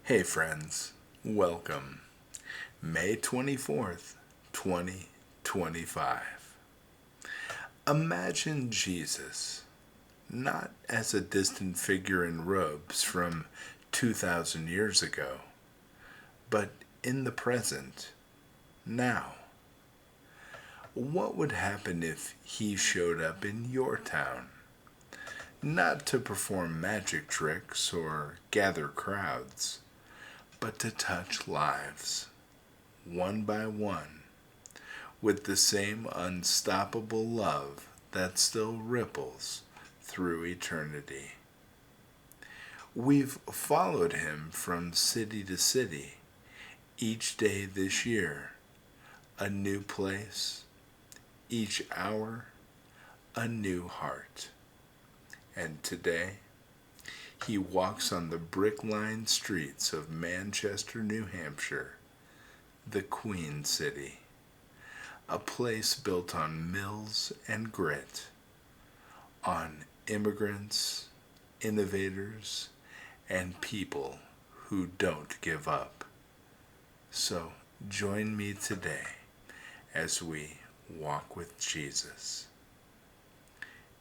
Hey friends, welcome. May 24th, 2025. Imagine Jesus, not as a distant figure in robes from 2,000 years ago, but in the present, now. What would happen if he showed up in your town? Not to perform magic tricks or gather crowds, but to touch lives, one by one, with the same unstoppable love that still ripples through eternity. We've followed him from city to city, each day this year, a new place, each hour, a new heart. And today, he walks on the brick-lined streets of Manchester, New Hampshire, the Queen City, a place built on mills and grit, on immigrants, innovators, and people who don't give up. So join me today as we walk with Jesus.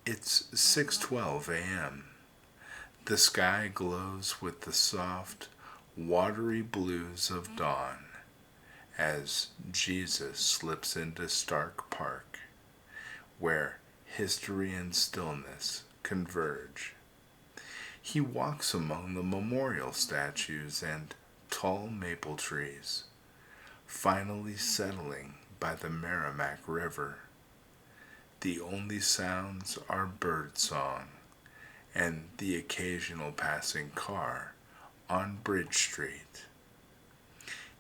It's 6:12 a.m. The sky glows with the soft, watery blues of dawn as Jesus slips into Stark Park, where history and stillness converge. He walks among the memorial statues and tall maple trees, finally settling by the Merrimack River. The only sounds are birdsong and the occasional passing car on Bridge Street.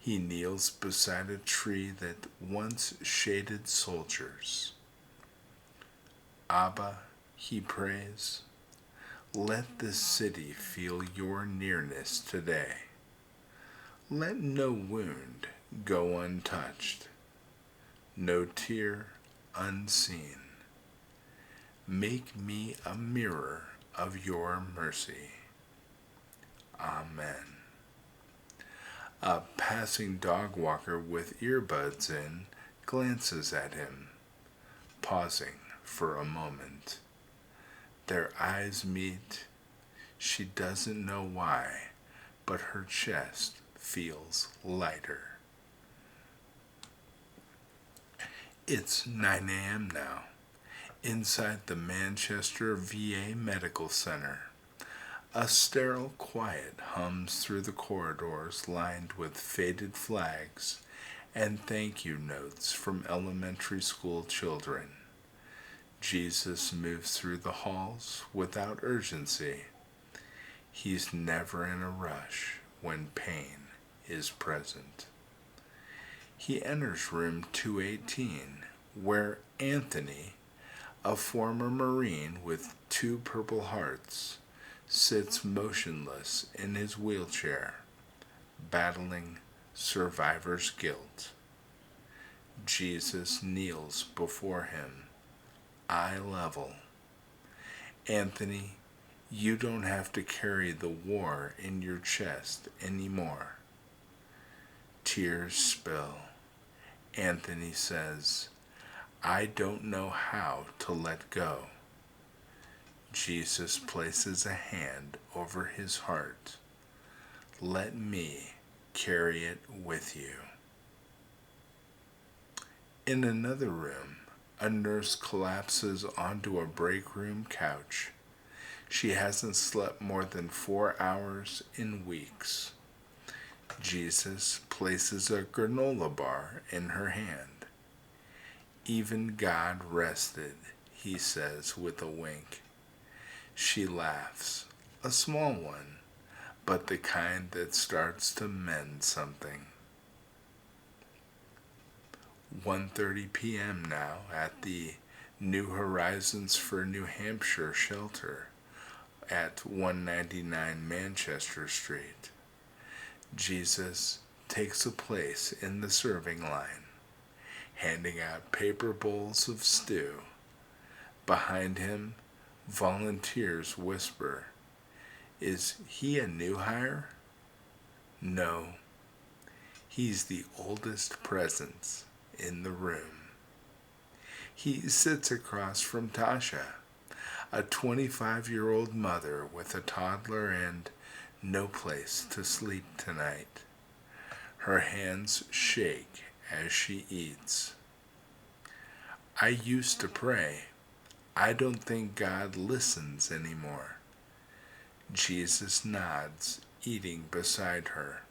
He kneels beside a tree that once shaded soldiers. Abba, he prays, let this city feel your nearness today. Let no wound go untouched, no tear unseen. Make me a mirror of your mercy. Amen. A passing dog walker with earbuds in glances at him, pausing for a moment. Their eyes meet. She doesn't know why, but her chest feels lighter. It's 9 a.m. now, inside the Manchester VA Medical Center. A sterile quiet hums through the corridors lined with faded flags and thank you notes from elementary school children. Jesus moves through the halls without urgency. He's never in a rush when pain is present. He enters room 218, where Anthony, a former Marine with 2 Purple Hearts, sits motionless in his wheelchair, battling survivor's guilt. Jesus kneels before him, eye level. Anthony, you don't have to carry the war in your chest anymore. Tears spill. Anthony says, I don't know how to let go. Jesus places a hand over his heart. Let me carry it with you. In another room, a nurse collapses onto a break room couch. She hasn't slept more than 4 hours in weeks. Jesus places a granola bar in her hand. Even God rested, he says with a wink. She laughs, a small one, but the kind that starts to mend something. 1:30 p.m. now at the New Horizons for New Hampshire shelter at 199 Manchester Street. Jesus takes a place in the serving line, handing out paper bowls of stew. Behind him, volunteers whisper, is he a new hire? No, he's the oldest presence in the room. He sits across from Tasha, a 25-year-old mother with a toddler and no place to sleep tonight. Her hands shake as she eats. I used to pray. I don't think God listens anymore. Jesus nods, eating beside her.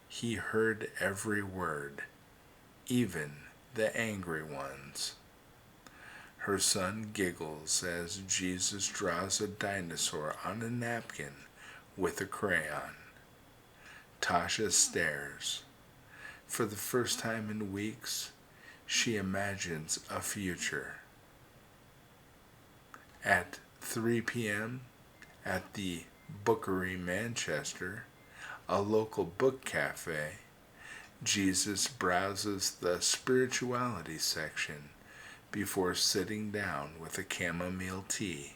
He heard every word, even the angry ones. Her son giggles as Jesus draws a dinosaur on a napkin with a crayon. Tasha stares. For the first time in weeks, she imagines a future. At 3 p.m., at the Bookery Manchester, a local book cafe, Jesus browses the spirituality section before sitting down with a chamomile tea.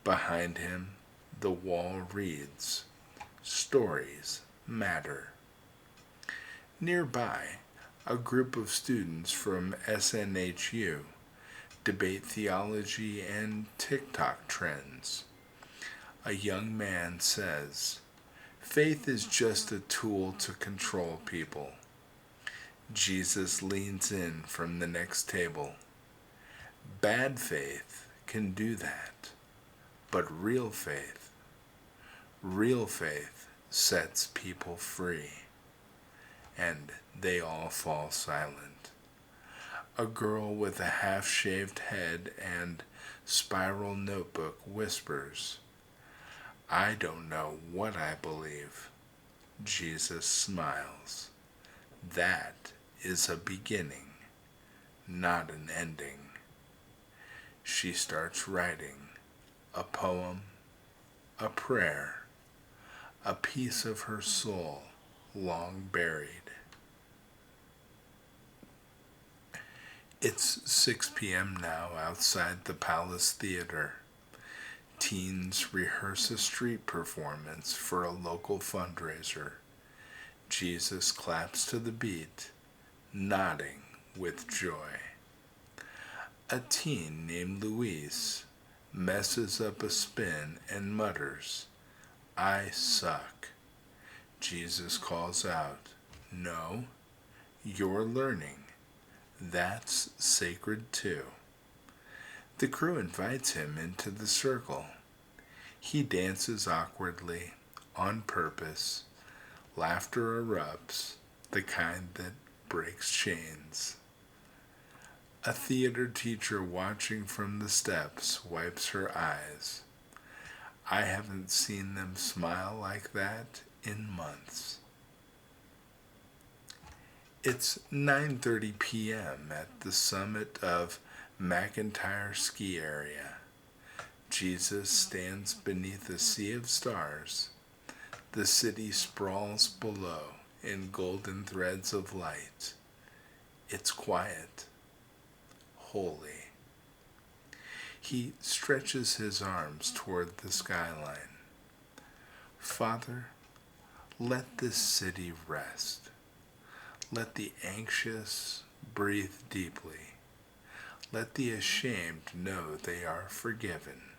Behind him, the wall reads, "Stories Matter." Nearby, a group of students from SNHU debate theology and TikTok trends. A young man says, "Faith is just a tool to control people." Jesus leans in from the next table. Bad faith can do that, but real faith sets people free. And they all fall silent. A girl with a half-shaved head and spiral notebook whispers, "I don't know what I believe." Jesus smiles. That is a beginning, not an ending. She starts writing a poem, a prayer, a piece of her soul long buried. It's 6 p.m. now outside the Palace Theater. Teens rehearse a street performance for a local fundraiser. Jesus claps to the beat, nodding with joy. A teen named Luis messes up a spin and mutters, "I suck." Jesus calls out, "No, you're learning. That's sacred too." The crew invites him into the circle. He dances awkwardly, on purpose. Laughter erupts, the kind that breaks chains. A theater teacher watching from the steps wipes her eyes. I haven't seen them smile like that in months. It's 9:30 p.m. at the summit of McIntyre Ski Area. Jesus stands beneath a sea of stars. The city sprawls below in golden threads of light. It's quiet, holy. He stretches his arms toward the skyline. "Father, let this city rest. Let the anxious breathe deeply. Let the ashamed know they are forgiven.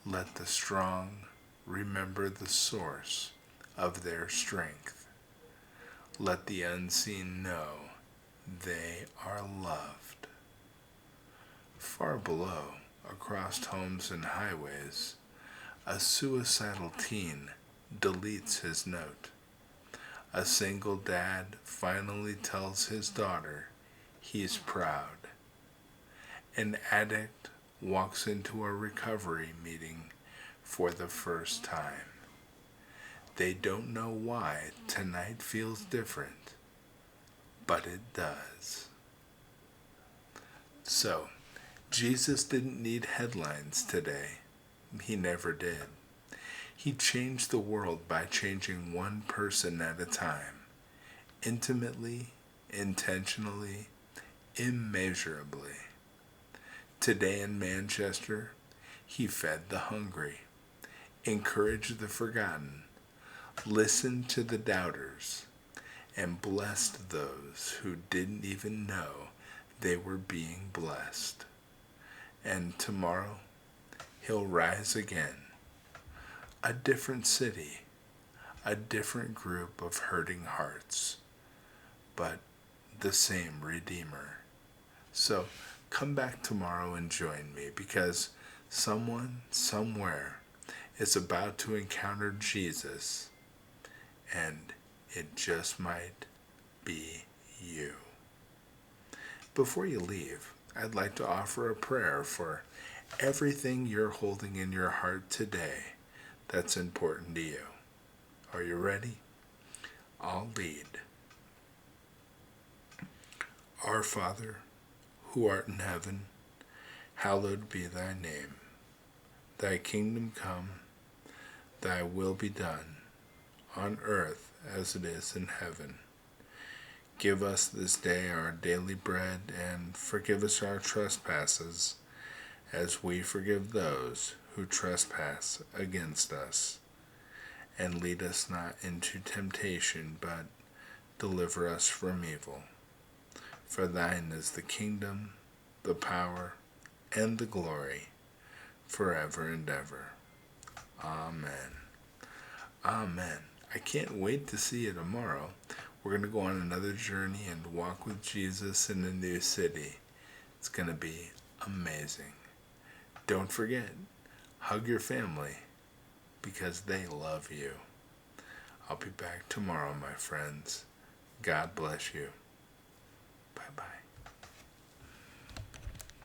Let the strong remember the source of their strength. Let the unseen know they are loved." Far below, across homes and highways, a suicidal teen deletes his note. A single dad finally tells his daughter he's proud. An addict walks into a recovery meeting for the first time. They don't know why tonight feels different, but it does. So, Jesus didn't need headlines today. He never did. He changed the world by changing one person at a time, intimately, intentionally, immeasurably. Today in Manchester, he fed the hungry, encouraged the forgotten, listened to the doubters, and blessed those who didn't even know they were being blessed. And tomorrow, he'll rise again. A different city, a different group of hurting hearts, but the same Redeemer. So come back tomorrow and join me, because someone, somewhere, is about to encounter Jesus, and it just might be you. Before you leave, I'd like to offer a prayer for everything you're holding in your heart today that's important to you. Are you ready? I'll lead. Our Father, who art in heaven, hallowed be thy name. Thy kingdom come, thy will be done, on earth as it is in heaven. Give us this day our daily bread, and forgive us our trespasses, as we forgive those who trespass against us. And lead us not into temptation, but deliver us from evil. For thine is the kingdom, the power, and the glory, forever and ever. Amen. Amen. I can't wait to see you tomorrow. We're going to go on another journey and walk with Jesus in a new city. It's going to be amazing. Don't forget, hug your family, because they love you. I'll be back tomorrow, my friends. God bless you. Bye-bye.